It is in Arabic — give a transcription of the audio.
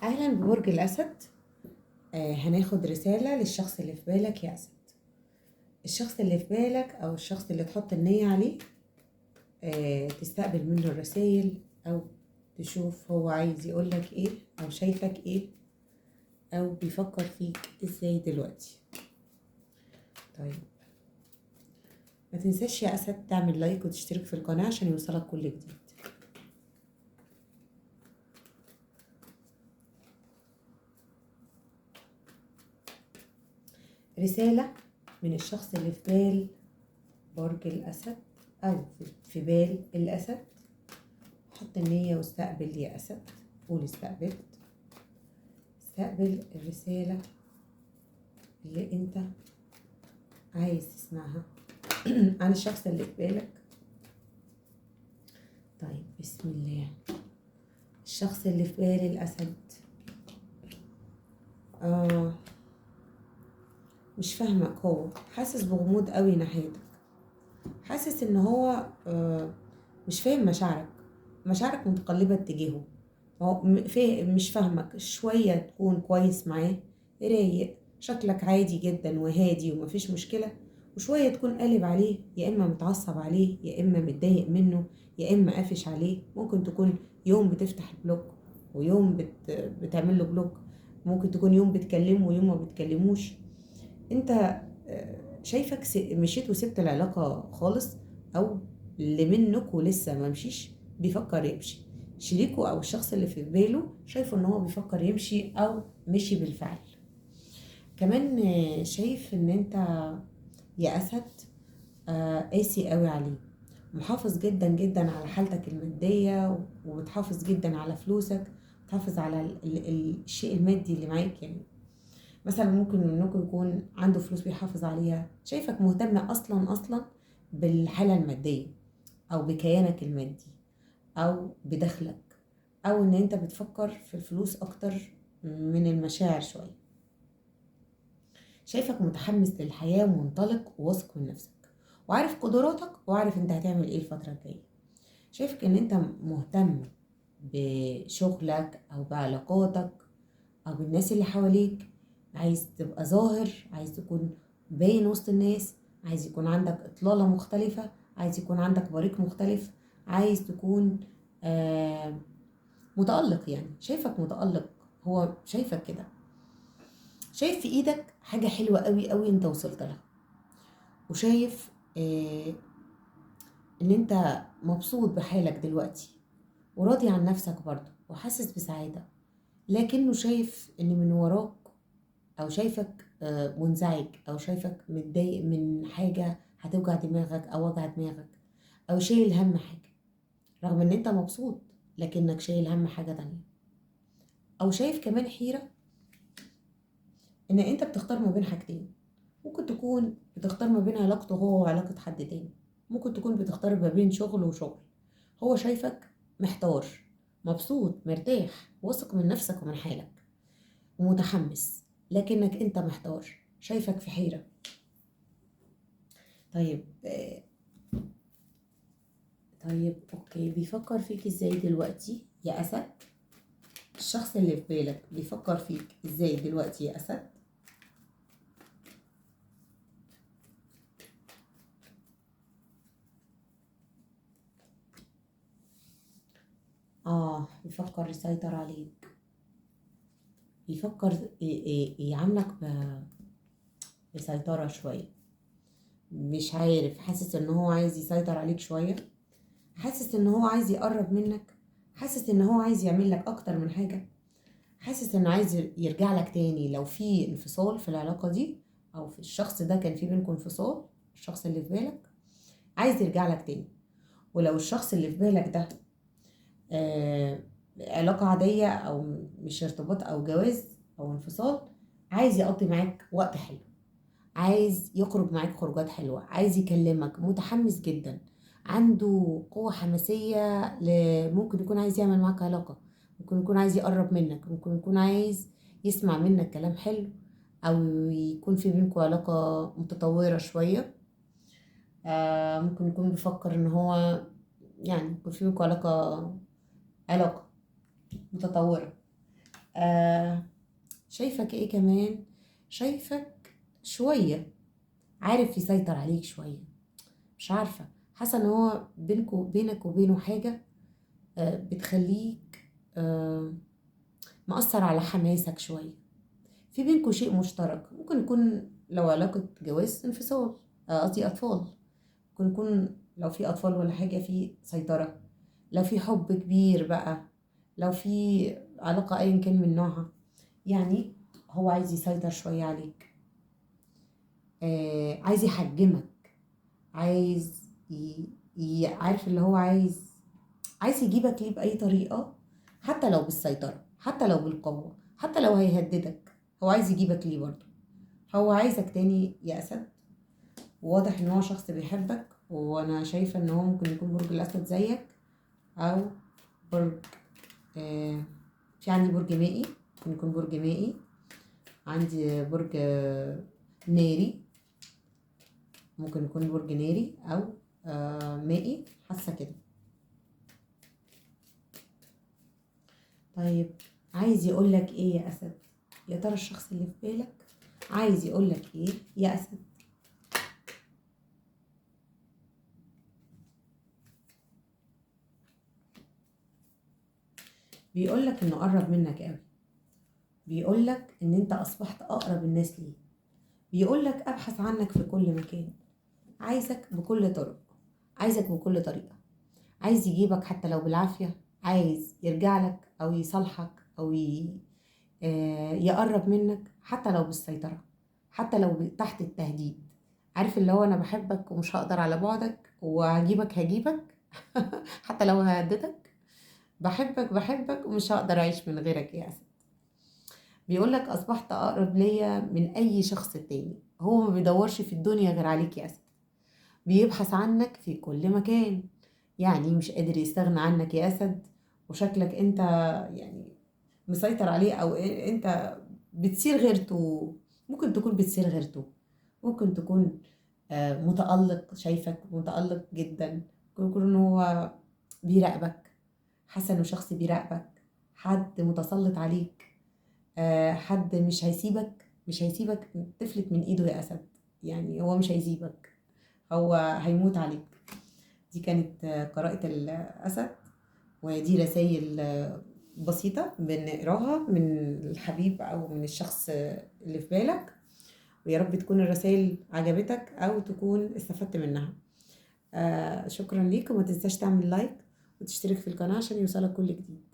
أهلا ببرج الأسد. هناخد رسالة للشخص اللي في بالك يا أسد. الشخص اللي في بالك أو الشخص اللي تحط النية عليه، تستقبل منه الرسائل أو تشوف هو عايز يقولك إيه أو شايفك إيه أو بيفكر فيك إزاي دلوقتي. طيب، ما تنساش يا أسد تعمل لايك وتشترك في القناة عشان يوصلك كل جديد. رسالة من الشخص اللي في بال برج الأسد أو في بال الأسد. حط النية واستقبل يا أسد. قول استقبلت. استقبل الرسالة اللي انت عايز تسمعها عن الشخص اللي في بالك. طيب، بسم الله. الشخص اللي في بال الأسد مش فاهمك، هو حاسس بغموض قوي ناحيتك، حاسس ان هو مش فاهم مشاعرك متقلبة اتجاهه. هو مش فاهمك، شوية تكون كويس معاه رايق شكلك عادي جدا وهادي ومفيش مشكلة، وشوية تكون قالب عليه، يا إما متعصب عليه يا إما متضايق منه يا إما قافش عليه. ممكن تكون يوم بتفتح البلوك ويوم بتعمل له بلوك، ممكن تكون يوم بتكلمه ويوم ما بتكلموش. انت شايفك مشيت وسبت العلاقة خالص، او اللي منك ولسه ما مشيش بيفكر يمشي. شريكه او الشخص اللي في باله شايفه ان هو بيفكر يمشي او مشي بالفعل. كمان شايف ان انت يا اسد قاسي قوي عليه، محافظ جدا جدا على حالتك المادية وبتحافظ جدا على فلوسك، بتحافظ على الشيء المادي اللي معاك. يعني مثلا ممكن منكم يكون عنده فلوس بيحافظ عليها، شايفك مهتم اصلا بالحالة المادية او بكيانك المادي او بدخلك، او ان انت بتفكر في الفلوس اكتر من المشاعر شوية. شايفك متحمس للحياة ومنطلق وواثق من نفسك وعارف قدراتك وعارف انت هتعمل ايه الفترة الجاية. شايفك ان انت مهتم بشغلك او بعلاقاتك او بالناس اللي حواليك، عايز تبقى ظاهر، عايز تكون باين وسط الناس، عايز يكون عندك اطلالة مختلفة، عايز يكون عندك بريق مختلف، عايز تكون متألق. يعني شايفك متألق، هو شايفك كده، شايف في ايدك حاجة حلوة قوي قوي انت وصلت لها، وشايف ان انت مبسوط بحالك دلوقتي وراضي عن نفسك برضه وحاسس بسعادة. لكنه شايف ان من وراك، او شايفك منزعج، او شايفك متضايق من حاجة هتوجع دماغك او وجع دماغك، او شايل هم حاجة رغم ان انت مبسوط لكنك شايل هم حاجة تانية. او شايف كمان حيرة ان انت بتختار ما بين حاجتين، ممكن تكون بتختار ما بين علاقته هو وعلاقة حد تاني، ممكن تكون بتختار ما بين شغل وشغل. هو شايفك محتار، مبسوط مرتاح واثق من نفسك ومن حالك ومتحمس، لكنك انت محتار، شايفك في حيرة. طيب طيب اوكي، بيفكر فيك ازاي دلوقتي يا اسد؟ الشخص اللي في بالك بيفكر فيك ازاي دلوقتي يا اسد؟ بيفكر يسيطر عليك، بيفكر يعاملك بسيطرة شوية. مش عارف، حاسس ان هو عايز يسيطر عليك شوية، حاسس ان هو عايز يقرب منك، حاسس ان هو عايز يعمل لك اكتر من حاجة، حاسس انه عايز يرجع لك تاني. لو في انفصال في العلاقة دي او في الشخص ده كان في بينكم انفصال، الشخص اللي في بالك عايز يرجع لك تاني. ولو الشخص اللي في بالك ده علاقة عادية او مش ارتباط او جواز او انفصال، عايز يقضي معاك وقت حلو، عايز يخرج معاك خروجات حلوة، عايز يكلمك، متحمس جدا، عنده قوة حماسية. ممكن يكون عايز يعمل معاك علاقة، ممكن يكون عايز يقرب منك، ممكن يكون عايز يسمع منك كلام حلو، أو يكون في بينكم علاقة متطورة شوية. ممكن يكون بيفكر إن هو يعني يكون في بينكم علاقة متطورة. آه شايفك ايه كمان؟ شايفك شوية عارف يسيطر عليك شوية. مش عارفة، حاسة ان هو بينك وبينه حاجة بتخليك مأثر على حماسك شوية. في بينكوا شيء مشترك، ممكن يكون لو علاقة جواز انفصال، قصدي أطفال. ممكن يكون لو في أطفال ولا حاجة في سيطرة، لو في حب كبير بقى، لو في علاقة أيا كان من نوعها. يعني هو عايز يسيطر شوية عليك، عايز يحجمك، عايز عارف اللي هو عايز يجيبك ليه بأي طريقة، حتى لو بالسيطرة، حتى لو بالقوة، حتى لو هيهددك. هو عايز يجيبك ليه برضه. هو عايزك تاني يا أسد. واضح ان هو شخص بيحبك، وانا شايفة ان هو ممكن يكون برج الأسد زيك، او برج في عندي برج مائي، ممكن يكون برج مائي. عندي برج ناري، ممكن يكون برج ناري او مائي، حاسة كده. طيب، عايز يقولك ايه يا أسد؟ يا ترى الشخص اللي في بالك عايز يقولك ايه يا أسد؟ بيقولك انه قرب منك قوي، بيقولك ان انت اصبحت اقرب الناس ليه، بيقولك ابحث عنك في كل مكان، عايزك بكل طرق، عايزك بكل طريقة، عايز يجيبك حتى لو بالعافية، عايز يرجع لك او يصالحك او يقرب منك حتى لو بالسيطرة، حتى لو تحت التهديد. عارف اللي هو انا بحبك ومش هقدر على بعدك وهجيبك حتى لو ههددك. بحبك ومش هقدر اعيش من غيرك يا اسد. بيقولك اصبحت اقرب ليا من اي شخص تاني، هو ما بيدورش في الدنيا غير عليك يا اسد، بيبحث عنك في كل مكان، يعني مش قادر يستغنى عنك يا اسد. وشكلك انت يعني مسيطر عليه، او انت بتثير غيرته. ممكن تكون بتثير غيرته، ممكن تكون متألق، شايفك متألق جدا. ممكن يكون ان هو بيراقبك، حاسه انه شخص بيراقبك، حد متسلط عليك، حد مش هيسيبك تفلت من ايده يا اسد. يعني هو مش هيسيبك، هو هيموت عليك. دي كانت قراءة الأسد، ودي رسائل بسيطة بنقراها من الحبيب أو من الشخص اللي في بالك. ويا رب تكون الرسائل عجبتك أو تكون استفدت منها. شكرا ليك، وما تنساش تعمل لايك وتشترك في القناة عشان يوصلك كل جديد.